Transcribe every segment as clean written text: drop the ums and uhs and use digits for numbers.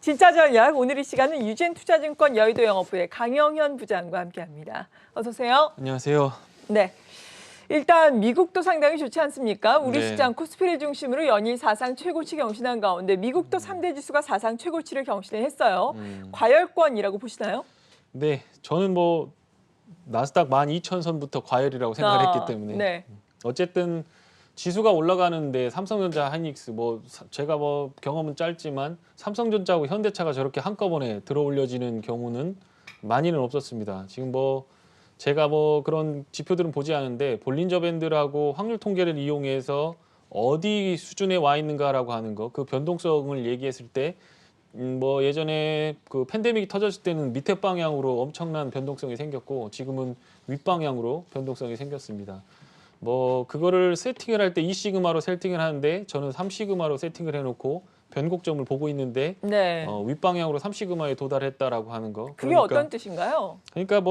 진짜 전략 오늘 이 시간은 유진투자증권 여의도 영업부의 강영현 부장과 함께합니다. 어서 오세요. 안녕하세요. 네. 일단 미국도 상당히 좋지 않습니까? 우리 네. 시장 코스피를 중심으로 연일 사상 최고치 경신한 가운데 미국도 3대 지수가 사상 최고치를 경신했어요. 과열권이라고 보시나요? 네, 저는 뭐 나스닥 12,000선부터 과열이라고 생각했기 때문에 네. 어쨌든 지수가 올라가는데 삼성전자, 하이닉스 제가 경험은 짧지만 삼성전자하고 현대차가 저렇게 한꺼번에 들어 올려지는 경우는 많이는 없었습니다. 지금 제가 그런 지표들은 보지 않은데 볼린저 밴드라고 확률 통계를 이용해서 어디 수준에 와 있는가라고 하는 거, 그 변동성을 얘기했을 때 예전에 그 팬데믹이 터졌을 때는 밑에 방향으로 엄청난 변동성이 생겼고 지금은 윗방향으로 변동성이 생겼습니다. 그거를 세팅을 할 때 2시그마로 세팅을 하는데 저는 3시그마로 세팅을 해놓고 변곡점을 보고 있는데 네. 윗방향으로 3시그마에 도달했다라고 하는 거. 그게 어떤 뜻인가요? 그러니까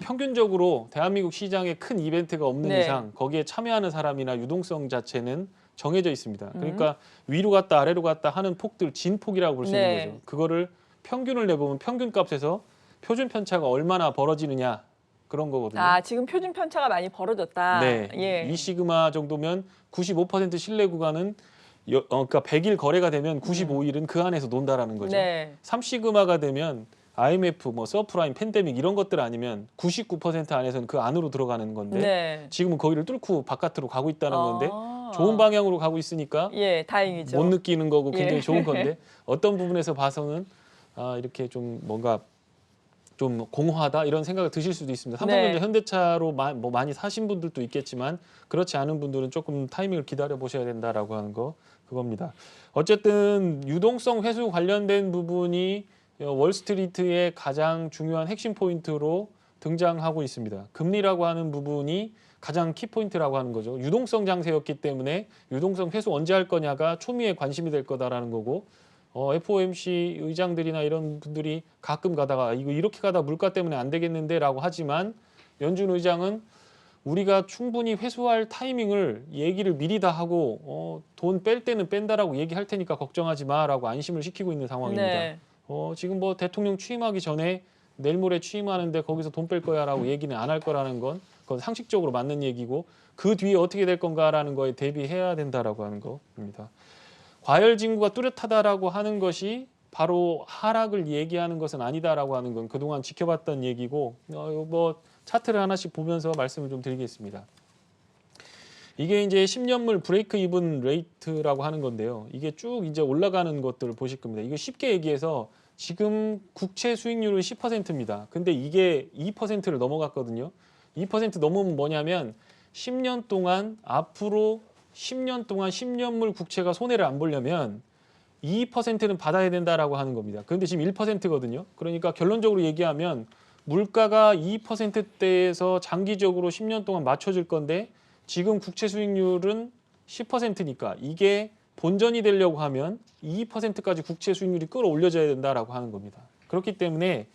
평균적으로 대한민국 시장에 큰 이벤트가 없는 네. 이상 거기에 참여하는 사람이나 유동성 자체는 정해져 있습니다. 그러니까 위로 갔다 아래로 갔다 하는 폭들 진폭이라고 볼 수 네. 있는 거죠. 그거를 평균을 내보면 평균값에서 표준 편차가 얼마나 벌어지느냐 그런 거거든요. 아, 지금 표준 편차가 많이 벌어졌다. 네, 예. 2시그마 정도면 95% 신뢰 구간은 그러니까 100일 거래가 되면 95일은 그 안에서 논다라는 거죠. 네. 3시그마가 되면 IMF, 서프라임, 팬데믹 이런 것들 아니면 99% 안에서는 그 안으로 들어가는 건데 네. 지금은 거기를 뚫고 바깥으로 가고 있다는 건데 아. 좋은 방향으로 가고 있으니까 예, 다행이죠. 못 느끼는 거고 굉장히 예. 좋은 건데 어떤 부분에서 봐서는 이렇게 좀 뭔가 좀 공허하다 이런 생각을 드실 수도 있습니다. 삼성전자, 네. 현대차로 많이 사신 분들도 있겠지만 그렇지 않은 분들은 조금 타이밍을 기다려 보셔야 된다라고 하는 거 그겁니다. 어쨌든 유동성 회수 관련된 부분이 월스트리트의 가장 중요한 핵심 포인트로 등장하고 있습니다. 금리라고 하는 부분이 가장 키포인트라고 하는 거죠. 유동성 장세였기 때문에 유동성 회수 언제 할 거냐가 초미의 관심이 될 거다라는 거고 FOMC 의장들이나 이런 분들이 가끔 가다가 이거 이렇게 가다 물가 때문에 안 되겠는데 라고 하지만 연준 의장은 우리가 충분히 회수할 타이밍을 얘기를 미리 다 하고 돈 뺄 때는 뺀다라고 얘기할 테니까 걱정하지 마라고 안심을 시키고 있는 상황입니다. 네. 지금 대통령 취임하기 전에 내일 모레 취임하는데 거기서 돈 뺄 거야라고 얘기는 안 할 거라는 건 그건 상식적으로 맞는 얘기고 그 뒤에 어떻게 될 건가라는 거에 대비해야 된다라고 하는 겁니다. 과열 징후가 뚜렷하다라고 하는 것이 바로 하락을 얘기하는 것은 아니다라고 하는 건 그동안 지켜봤던 얘기고 차트를 하나씩 보면서 말씀을 좀 드리겠습니다. 이게 이제 10년물 브레이크 이븐 레이트라고 하는 건데요. 이게 쭉 이제 올라가는 것들을 보실 겁니다. 이거 쉽게 얘기해서 지금 국채 수익률은 10%입니다. 근데 이게 2%를 넘어갔거든요. 2% 넘으면 뭐냐면 10년 동안 앞으로 10년 동안 10년물 국채가 손해를 안 보려면 2%는 받아야 된다라고 하는 겁니다. 그런데 지금 1%거든요. 그러니까 결론적으로 얘기하면 물가가 2%대에서 장기적으로 10년 동안 맞춰질 건데 지금 국채 수익률은 10%니까 이게 본전이 되려고 하면 2%까지 국채 수익률이 끌어올려져야 된다라고 하는 겁니다. 그렇기 때문에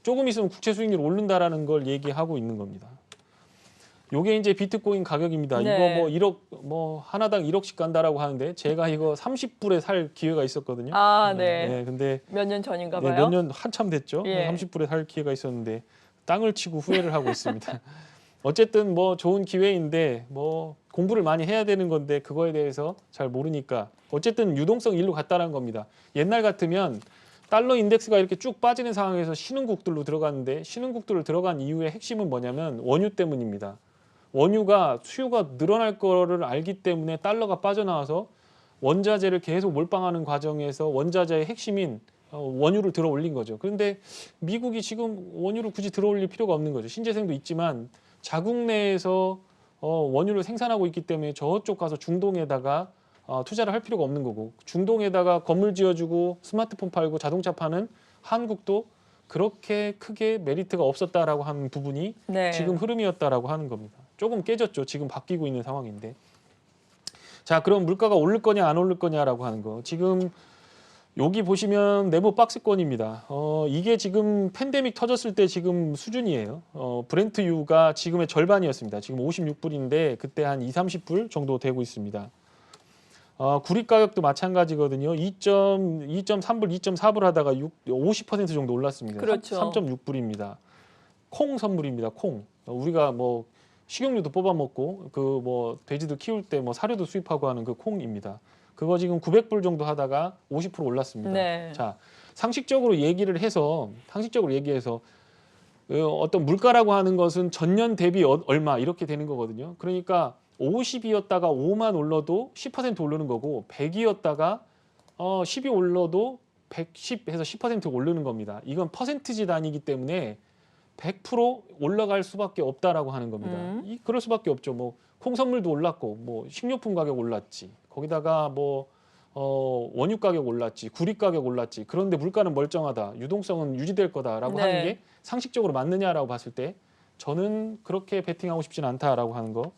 조금 있으면 국채 수익률 오른다라는 걸 얘기하고 있는 겁니다. 요게 이제 비트코인 가격입니다. 네. 이거 1억 하나당 1억씩 간다라고 하는데 제가 이거 30불에 살 기회가 있었거든요. 아, 네. 네, 근데 몇 년 전인가 네, 봐요. 몇 년 한참 됐죠. 예. 30불에 살 기회가 있었는데 땅을 치고 후회를 하고 있습니다. 어쨌든 좋은 기회인데 공부를 많이 해야 되는 건데 그거에 대해서 잘 모르니까 어쨌든 유동성 일로 갔다는 겁니다. 옛날 같으면 달러 인덱스가 이렇게 쭉 빠지는 상황에서 신흥국들로 들어갔는데 신흥국들을 들어간 이유의 핵심은 뭐냐면 원유 때문입니다. 원유가 수요가 늘어날 거를 알기 때문에 달러가 빠져나와서 원자재를 계속 몰빵하는 과정에서 원자재의 핵심인 원유를 들어 올린 거죠. 그런데 미국이 지금 원유를 굳이 들어 올릴 필요가 없는 거죠. 신재생도 있지만 자국 내에서 원유를 생산하고 있기 때문에 저쪽 가서 중동에다가 투자를 할 필요가 없는 거고 중동에다가 건물 지어주고 스마트폰 팔고 자동차 파는 한국도 그렇게 크게 메리트가 없었다라고 하는 부분이 네. 지금 흐름이었다라고 하는 겁니다. 조금 깨졌죠. 지금 바뀌고 있는 상황인데. 자, 그럼 물가가 오를 거냐 안 오를 거냐라고 하는 거. 지금 여기 보시면 네모 박스권입니다. 이게 지금 팬데믹 터졌을 때 지금 수준이에요. 브렌트유가 지금의 절반이었습니다. 지금 56불인데 그때 한 20, 30불 정도 되고 있습니다. 구리 가격도 마찬가지거든요. 2.3불, 2.4불 하다가 50% 정도 올랐습니다. 그렇죠. 3.6불입니다. 콩 선물입니다. 콩. 우리가 뭐 식용유도 뽑아 먹고 그 뭐 돼지도 키울 때 뭐 사료도 수입하고 하는 그 콩입니다. 그거 지금 900불 정도 하다가 50% 올랐습니다. 네. 자, 상식적으로 얘기해서 어떤 물가라고 하는 것은 전년 대비 얼마 이렇게 되는 거거든요. 그러니까 50이었다가 5만 올라도 10% 오르는 거고 100이었다가 10이 올라도 110해서 10% 오르는 겁니다. 이건 퍼센티지 단위이기 때문에 100% 올라갈 수밖에 없다라고 하는 겁니다. 그럴 수밖에 없죠. 뭐 콩선물도 올랐고 뭐 식료품 가격 올랐지. 거기다가 뭐 원유 가격 올랐지. 구리 가격 올랐지. 그런데 물가는 멀쩡하다. 유동성은 유지될 거다라고 네. 하는 게 상식적으로 맞느냐라고 봤을 때 저는 그렇게 베팅하고 싶지는 않다라고 하는 거.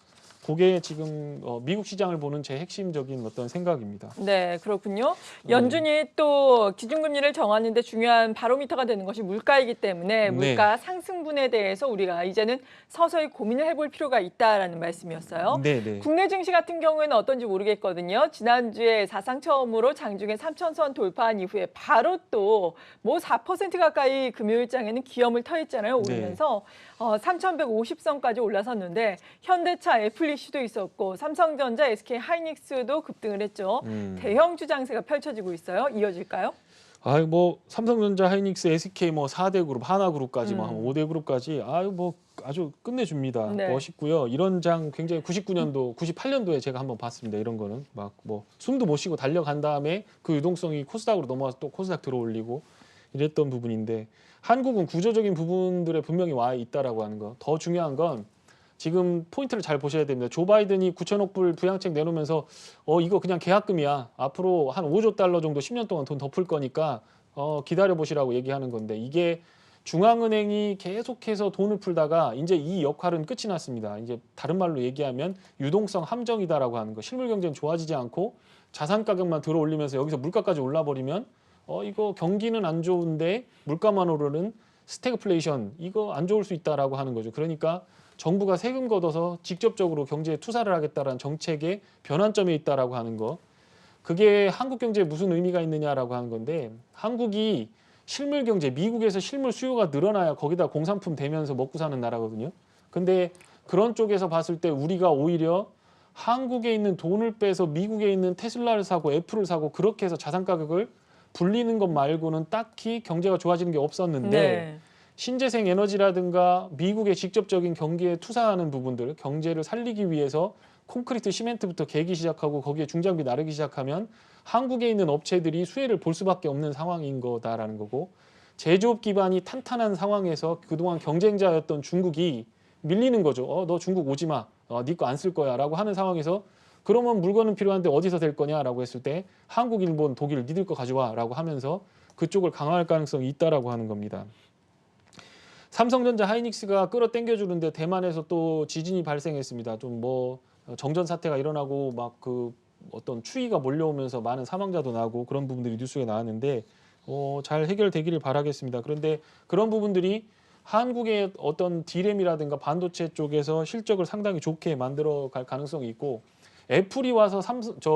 그게 지금 미국 시장을 보는 제 핵심적인 어떤 생각입니다. 네, 그렇군요. 연준이 또 기준금리를 정하는 데 중요한 바로미터가 되는 것이 물가이기 때문에 물가 상승분에 대해서 우리가 이제는 서서히 고민을 해볼 필요가 있다라는 말씀이었어요. 네. 국내 증시 같은 경우에는 어떤지 모르겠거든요. 지난주에 사상 처음으로 장중에 3,000선 돌파한 이후에 바로 또 뭐 4% 가까이 금요일장에는 기염을 터했잖아요. 오르면서 3,150선까지 올라섰는데 현대차, 애플리쉬도 있었고 삼성전자, SK 하이닉스도 급등을 했죠. 대형주 장세가 펼쳐지고 있어요. 이어질까요? 뭐 삼성전자, 하이닉스, SK 뭐 4대 그룹, 하나그룹까지 뭐 한 5대 그룹까지 뭐 아주 끝내줍니다. 네. 멋있고요. 이런 장 굉장히 99년도, 98년도에 제가 한번 봤습니다. 이런 거는 막 뭐 숨도 못 쉬고 달려간 다음에 그 유동성이 코스닥으로 넘어와서 또 코스닥 들어올리고 이랬던 부분인데 한국은 구조적인 부분들에 분명히 와 있다라고 하는 거. 더 중요한 건 지금 포인트를 잘 보셔야 됩니다. 조 바이든이 9천억 불 부양책 내놓으면서 이거 그냥 계약금이야. 앞으로 한 5조 달러 정도 10년 동안 돈 더 풀 거니까 기다려 보시라고 얘기하는 건데 이게 중앙은행이 계속해서 돈을 풀다가 이제 이 역할은 끝이 났습니다. 이제 다른 말로 얘기하면 유동성 함정이다라고 하는 거. 실물 경제는 좋아지지 않고 자산 가격만 들어올리면서 여기서 물가까지 올라버리면 이거 경기는 안 좋은데 물가만 오르는 스태그플레이션 이거 안 좋을 수 있다라고 하는 거죠. 그러니까 정부가 세금 걷어서 직접적으로 경제에 투자를 하겠다라는 정책의 변환점에 있다라고 하는 거. 그게 한국 경제에 무슨 의미가 있느냐라고 하는 건데 한국이 실물 경제, 미국에서 실물 수요가 늘어나야 거기다 공산품 대면서 먹고 사는 나라거든요. 근데 그런 쪽에서 봤을 때 우리가 오히려 한국에 있는 돈을 빼서 미국에 있는 테슬라를 사고 애플을 사고 그렇게 해서 자산 가격을 불리는 것 말고는 딱히 경제가 좋아지는 게 없었는데 신재생 에너지라든가 미국의 직접적인 경기에 투자하는 부분들, 경제를 살리기 위해서 콘크리트, 시멘트부터 개기 시작하고 거기에 중장비 나르기 시작하면 한국에 있는 업체들이 수혜를 볼 수밖에 없는 상황인 거다라는 거고 제조업 기반이 탄탄한 상황에서 그동안 경쟁자였던 중국이 밀리는 거죠. 너 중국 오지 마. 네 거 안 쓸 거야 라고 하는 상황에서 그러면 물건은 필요한데 어디서 될 거냐라고 했을 때 한국, 일본, 독일 니들 거 가져와 라고 하면서 그쪽을 강화할 가능성이 있다라고 하는 겁니다. 삼성전자, 하이닉스가 끌어당겨주는데 대만에서 또 지진이 발생했습니다. 좀 뭐 정전 사태가 일어나고 막 그 어떤 추위가 몰려오면서 많은 사망자도 나고 그런 부분들이 뉴스에 나왔는데 잘 해결되기를 바라겠습니다. 그런데 그런 부분들이 한국의 어떤 디램이라든가 반도체 쪽에서 실적을 상당히 좋게 만들어 갈 가능성이 있고 애플이 와서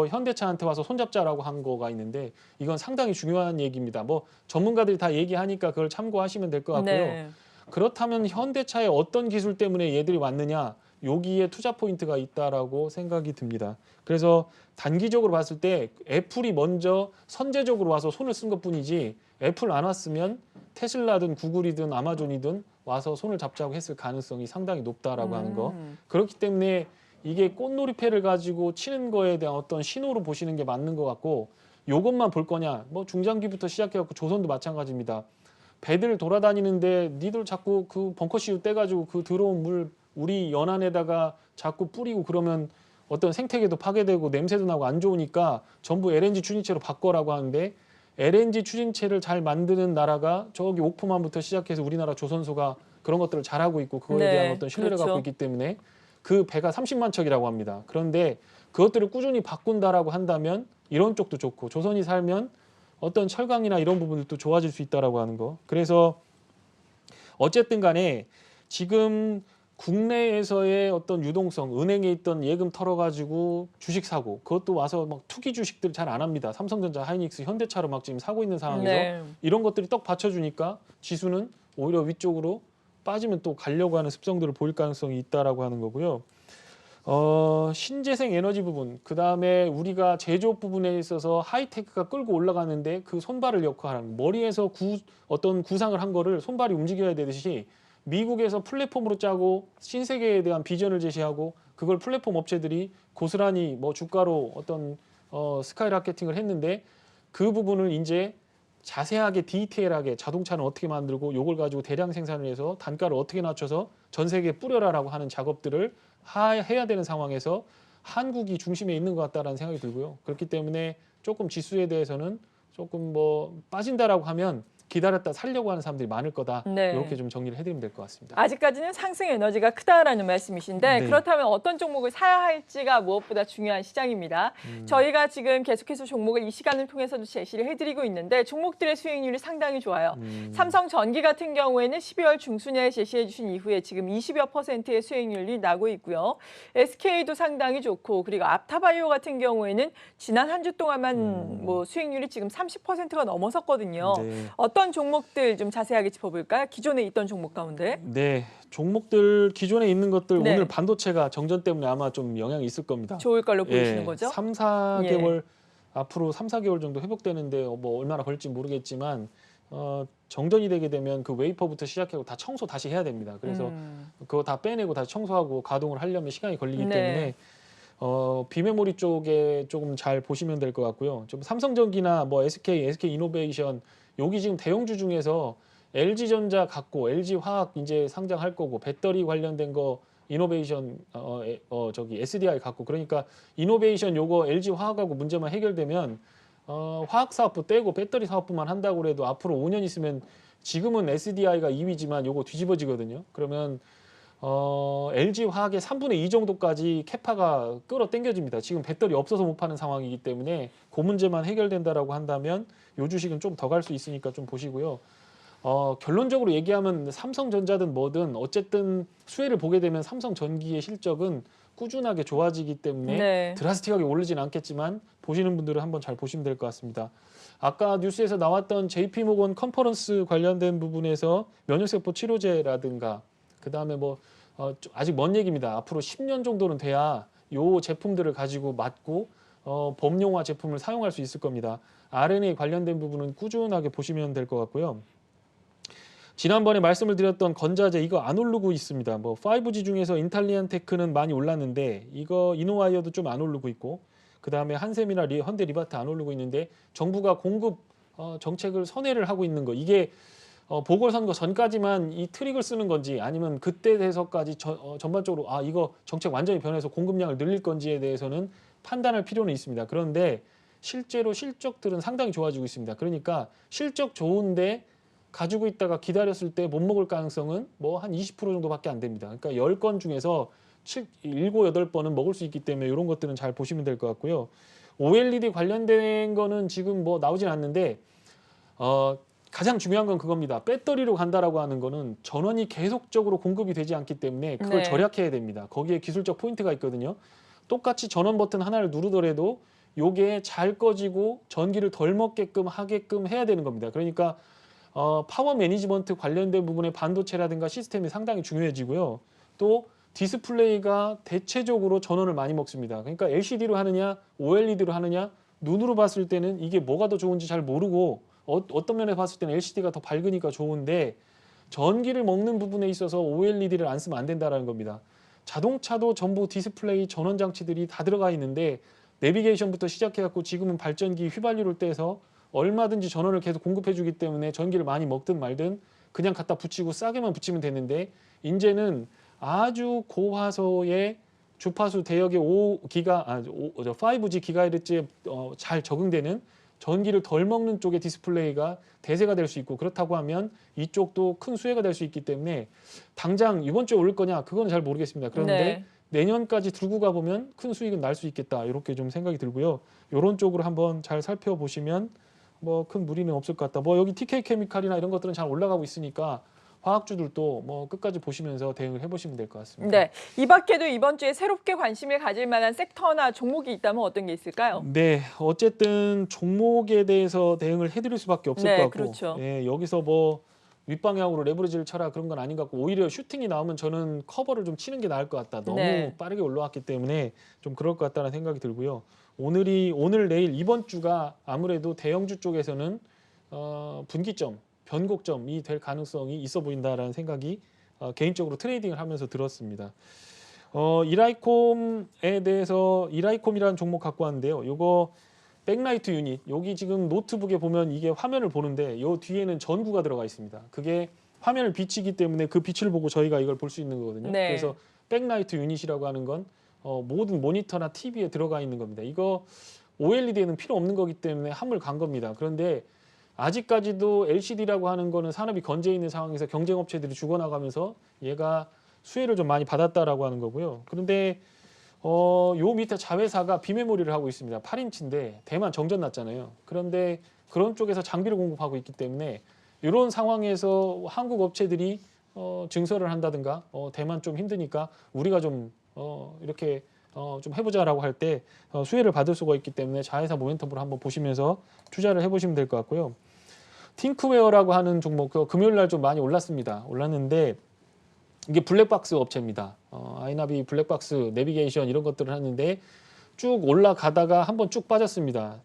현대차한테 와서 손잡자라고 한 거가 있는데 이건 상당히 중요한 얘기입니다. 뭐 전문가들이 다 얘기하니까 그걸 참고하시면 될 것 같고요. 네. 그렇다면 현대차의 어떤 기술 때문에 얘들이 왔느냐? 여기에 투자 포인트가 있다라고 생각이 듭니다. 그래서 단기적으로 봤을 때 애플이 먼저 선제적으로 와서 손을 쓴 것뿐이지 애플 안 왔으면 테슬라든 구글이든 아마존이든 와서 손을 잡자고 했을 가능성이 상당히 높다라고 하는 거. 그렇기 때문에 이게 꽃놀이패를 가지고 치는 거에 대한 어떤 신호로 보시는 게 맞는 것 같고 요것만 볼 거냐. 뭐 중장기부터 시작해갖고 조선도 마찬가지입니다. 배들 돌아다니는데 니들 자꾸 그 벙커시유 떼가지고 그 들어온 물 우리 연안에다가 자꾸 뿌리고 그러면 어떤 생태계도 파괴되고 냄새도 나고 안 좋으니까 전부 LNG 추진체로 바꿔라고 하는데 LNG 추진체를 잘 만드는 나라가 저기 옥포만부터 시작해서 우리나라 조선소가 그런 것들을 잘하고 있고 그거에 대한 어떤 신뢰를 갖고 있기 때문에 그 배가 30만 척이라고 합니다. 그런데 그것들을 꾸준히 바꾼다라고 한다면 이런 쪽도 좋고 조선이 살면 어떤 철강이나 이런 부분들도 좋아질 수 있다라고 하는 거. 그래서 어쨌든 간에 지금 국내에서의 어떤 유동성, 은행에 있던 예금 털어가지고 주식 사고, 그것도 와서 막 투기 주식들 잘 안 합니다. 삼성전자, 하이닉스, 현대차로 막 지금 사고 있는 상황에서 네. 이런 것들이 떡 받쳐주니까 지수는 오히려 위쪽으로 빠지면 또 가려고 하는 습성들을 보일 가능성이 있다라고 하는 거고요. 신재생 에너지 부분, 그 다음에 우리가 제조업 부분에 있어서 하이테크가 끌고 올라가는데 그 손발을 역할하는, 머리에서 어떤 구상을 한 거를 손발이 움직여야 되듯이 미국에서 플랫폼으로 짜고 신세계에 대한 비전을 제시하고 그걸 플랫폼 업체들이 고스란히 뭐 주가로 어떤 스카이라케팅을 했는데 그 부분을 이제 자세하게 디테일하게 자동차는 어떻게 만들고 요걸 가지고 대량 생산을 해서 단가를 어떻게 낮춰서 전 세계에 뿌려라라고 하는 작업들을 해야 되는 상황에서 한국이 중심에 있는 것 같다라는 생각이 들고요. 그렇기 때문에 조금 지수에 대해서는 조금 뭐 빠진다라고 하면 기다렸다 살려고 하는 사람들이 많을 거다. 네. 이렇게 좀 정리를 해드리면 될 것 같습니다. 아직까지는 상승 에너지가 크다라는 말씀이신데 네. 그렇다면 어떤 종목을 사야 할지가 무엇보다 중요한 시장입니다. 저희가 지금 계속해서 종목을 이 시간을 통해서도 제시를 해드리고 있는데 종목들의 수익률이 상당히 좋아요. 삼성전기 같은 경우에는 12월 중순에 제시해 주신 이후에 지금 20여%의 수익률이 나고 있고요. SK도 상당히 좋고 그리고 앞타바이오 같은 경우에는 지난 한 주 동안만 뭐 수익률이 지금 30%가 넘어섰거든요. 네. 어떤 종목들 좀 자세하게 짚어볼까요? 기존에 있던 종목 가운데. 네, 종목들 기존에 있는 것들 네. 오늘 반도체가 정전 때문에 아마 좀 영향이 있을 겁니다. 좋을 걸로 보이시는 거죠? 3, 4개월 앞으로 3, 4개월 정도 회복되는데 뭐 얼마나 걸릴지 모르겠지만 정전이 되게 되면 그 웨이퍼부터 시작하고 다 청소 다시 해야 됩니다. 그래서 그거 다 빼내고 다시 청소하고 가동을 하려면 시간이 걸리기 네. 때문에 비메모리 쪽에 조금 잘 보시면 될 것 같고요. 좀 삼성전기나 뭐 SK 이노베이션 여기 지금 대형주 중에서 LG전자 갖고 LG화학 이제 상장할 거고 배터리 관련된 거 이노베이션 저기 SDI 갖고 그러니까 이노베이션 요거 LG화학하고 문제만 해결되면 화학 사업부 떼고 배터리 사업부만 한다고 해도 앞으로 5년 있으면 지금은 SDI가 2위지만 요거 뒤집어지거든요. 그러면 LG화학의 3분의 2 정도까지 캐파가 끌어당겨집니다. 지금 배터리 없어서 못 파는 상황이기 때문에 그 문제만 해결된다라고 한다면 요 주식은 좀 더 갈 수 있으니까 좀 보시고요. 결론적으로 얘기하면 삼성전자든 뭐든 어쨌든 수혜를 보게 되면 삼성전기의 실적은 꾸준하게 좋아지기 때문에 네. 드라스틱하게 오르진 않겠지만 보시는 분들은 한번 잘 보시면 될 것 같습니다. 아까 뉴스에서 나왔던 JP모건 컨퍼런스 관련된 부분에서 면역세포 치료제라든가 그다음에 뭐 아직 먼 얘기입니다. 앞으로 10년 정도는 돼야 요 제품들을 가지고 맞고 범용화 제품을 사용할 수 있을 겁니다. RNA 관련된 부분은 꾸준하게 보시면 될 것 같고요. 지난번에 말씀을 드렸던 건자재 이거 안 오르고 있습니다. 뭐 5G 중에서 인탈리안 테크는 많이 올랐는데 이거 이노와이어도 좀 안 오르고 있고 그다음에 한샘이나 현대 리바트 안 오르고 있는데 정부가 공급 정책을 선회를 하고 있는 거 이게 보궐선거 전까지만 이 트릭을 쓰는 건지 아니면 그때 돼서까지 전반적으로 이거 정책 완전히 변해서 공급량을 늘릴 건지에 대해서는 판단할 필요는 있습니다. 그런데 실제로 실적들은 상당히 좋아지고 있습니다. 그러니까 실적 좋은데 가지고 있다가 기다렸을 때 못 먹을 가능성은 뭐 한 20% 정도밖에 안 됩니다. 그러니까 10건 중에서 7, 8번은 먹을 수 있기 때문에 이런 것들은 잘 보시면 될 것 같고요. OLED 관련된 거는 지금 뭐 나오진 않는데 가장 중요한 건 그겁니다. 배터리로 간다라고 하는 거는 전원이 계속적으로 공급이 되지 않기 때문에 그걸 네. 절약해야 됩니다. 거기에 기술적 포인트가 있거든요. 똑같이 전원 버튼 하나를 누르더라도 요게 잘 꺼지고 전기를 덜 먹게끔 하게끔 해야 되는 겁니다. 그러니까 파워 매니지먼트 관련된 부분의 반도체라든가 시스템이 상당히 중요해지고요. 또 디스플레이가 대체적으로 전원을 많이 먹습니다. 그러니까 LCD로 하느냐 OLED로 하느냐 눈으로 봤을 때는 이게 뭐가 더 좋은지 잘 모르고 어떤 면에 봤을 때는 LCD가 더 밝으니까 좋은데 전기를 먹는 부분에 있어서 OLED를 안 쓰면 안 된다는 겁니다. 자동차도 전부 디스플레이 전원 장치들이 다 들어가 있는데 내비게이션부터 시작해갖고 지금은 발전기 휘발유를 떼서 얼마든지 전원을 계속 공급해주기 때문에 전기를 많이 먹든 말든 그냥 갖다 붙이고 싸게만 붙이면 되는데 이제는 아주 고화소의 주파수 대역의 5G 기가헤르츠에 잘 적응되는 전기를 덜 먹는 쪽의 디스플레이가 대세가 될 수 있고 그렇다고 하면 이쪽도 큰 수혜가 될 수 있기 때문에 당장 이번 주에 오를 거냐 그건 잘 모르겠습니다. 그런데 내년까지 들고 가보면 큰 수익은 날 수 있겠다 이렇게 좀 생각이 들고요. 이런 쪽으로 한번 잘 살펴보시면 뭐 큰 무리는 없을 것 같다. 뭐 여기 TK 케미칼이나 이런 것들은 잘 올라가고 있으니까 화학주들도 뭐 끝까지 보시면서 대응을 해보시면 될 것 같습니다. 네, 이 밖에도 이번 주에 새롭게 관심을 가질 만한 섹터나 종목이 있다면 어떤 게 있을까요? 네, 어쨌든 종목에 대해서 대응을 해드릴 수밖에 없을 네, 것 같고, 그렇죠. 예, 여기서 뭐 윗방향으로 레버리지를 쳐라 그런 건 아닌 것 같고, 오히려 슈팅이 나오면 저는 커버를 좀 치는 게 나을 것 같다. 너무 네. 빠르게 올라왔기 때문에 좀 그럴 것 같다는 생각이 들고요. 오늘 내일 이번 주가 아무래도 대형주 쪽에서는 분기점, 변곡점이 될 가능성이 있어 보인다라는 생각이 개인적으로 트레이딩을 하면서 들었습니다. 이라이콤에 대해서 이라이콤이라는 종목 갖고 왔는데요. 요거 백라이트 유닛, 여기 지금 노트북에 보면 이게 화면을 보는데 요 뒤에는 전구가 들어가 있습니다. 그게 화면을 비치기 때문에 그 빛을 보고 저희가 이걸 볼 수 있는 거거든요. 네. 그래서 백라이트 유닛이라고 하는 건 모든 모니터나 TV에 들어가 있는 겁니다. 이거 OLED에는 필요 없는 거기 때문에 한물 간 겁니다. 그런데 아직까지도 LCD라고 하는 거는 산업이 건재해 있는 상황에서 경쟁업체들이 죽어나가면서 얘가 수혜를 좀 많이 받았다라고 하는 거고요. 그런데 요 밑에 자회사가 비메모리를 하고 있습니다. 8인치인데 대만 정전 났잖아요. 그런데 그런 쪽에서 장비를 공급하고 있기 때문에 이런 상황에서 한국 업체들이 증설을 한다든가 대만 좀 힘드니까 우리가 좀 이렇게 좀 해보자라고 할 때 수혜를 받을 수가 있기 때문에 자회사 모멘텀으로 한번 보시면서 투자를 해보시면 될 것 같고요. 팅크웨어라고 하는 종목 금요일 날 좀 많이 올랐는데 이게 블랙박스 업체입니다. 아이나비 블랙박스 내비게이션 이런 것들을 하는데 쭉 올라가다가 한번 쭉 빠졌습니다.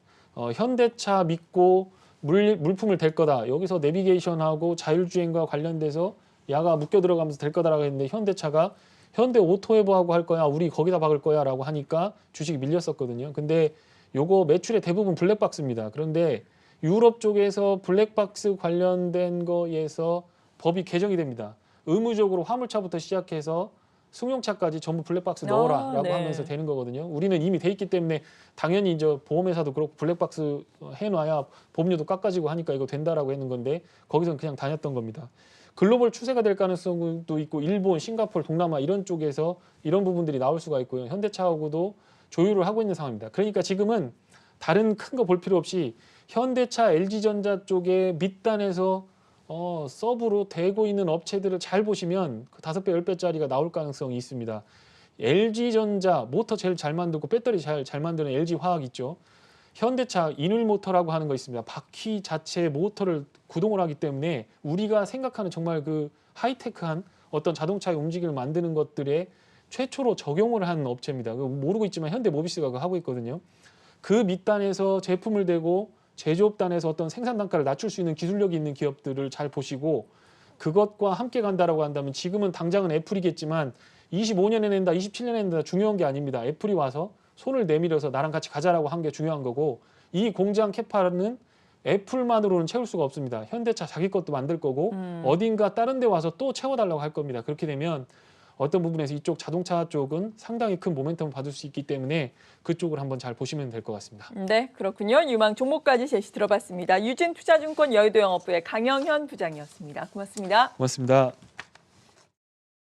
현대차 믿고 물품을 댈 거다. 여기서 내비게이션하고 자율주행과 관련돼서 야가 묶여 들어가면서 될 거다라고 했는데 현대차가 현대 오토웨버하고 할 거야. 우리 거기다 박을 거야 라고 하니까 주식이 밀렸었거든요. 근데 요거 매출의 대부분 블랙박스입니다. 그런데 유럽 쪽에서 블랙박스 관련된 거에서 법이 개정이 됩니다. 의무적으로 화물차부터 시작해서 승용차까지 전부 블랙박스 넣어라라고 네. 하면서 되는 거거든요. 우리는 이미 돼 있기 때문에 당연히 이제 보험회사도 그렇고 블랙박스 해놔야 보험료도 깎아지고 하니까 이거 된다라고 했는 건데 거기서는 그냥 다녔던 겁니다. 글로벌 추세가 될 가능성도 있고 일본, 싱가포르, 동남아 이런 쪽에서 이런 부분들이 나올 수가 있고요. 현대차하고도 조율을 하고 있는 상황입니다. 그러니까 지금은 다른 큰 거 볼 필요 없이 현대차, LG전자 쪽에 밑단에서 서브로 대고 있는 업체들을 잘 보시면 그 5배, 10배짜리가 나올 가능성이 있습니다. LG전자 모터 제일 잘 만들고 배터리 잘 만드는 LG화학 있죠. 현대차 인율모터라고 하는 거 있습니다. 바퀴 자체의 모터를 구동을 하기 때문에 우리가 생각하는 정말 그 하이테크한 어떤 자동차의 움직임을 만드는 것들에 최초로 적용을 한 업체입니다. 모르고 있지만 현대모비스가 그거 하고 있거든요. 그 밑단에서 제품을 대고 제조업단에서 어떤 생산 단가를 낮출 수 있는 기술력이 있는 기업들을 잘 보시고 그것과 함께 간다라고 한다면 지금은 당장은 애플이겠지만 25년에 낸다, 27년에 낸다 중요한 게 아닙니다. 애플이 와서 손을 내밀어서 나랑 같이 가자라고 한 게 중요한 거고 이 공장 캐파는 애플만으로는 채울 수가 없습니다. 현대차 자기 것도 만들 거고 어딘가 다른 데 와서 또 채워달라고 할 겁니다. 그렇게 되면 어떤 부분에서 이쪽 자동차 쪽은 상당히 큰 모멘텀을 받을 수 있기 때문에 그쪽을 한번 잘 보시면 될 것 같습니다. 네, 그렇군요. 유망 종목까지 제시 들어봤습니다. 유진투자증권 여의도 영업부의 강영현 부장이었습니다. 고맙습니다. 고맙습니다.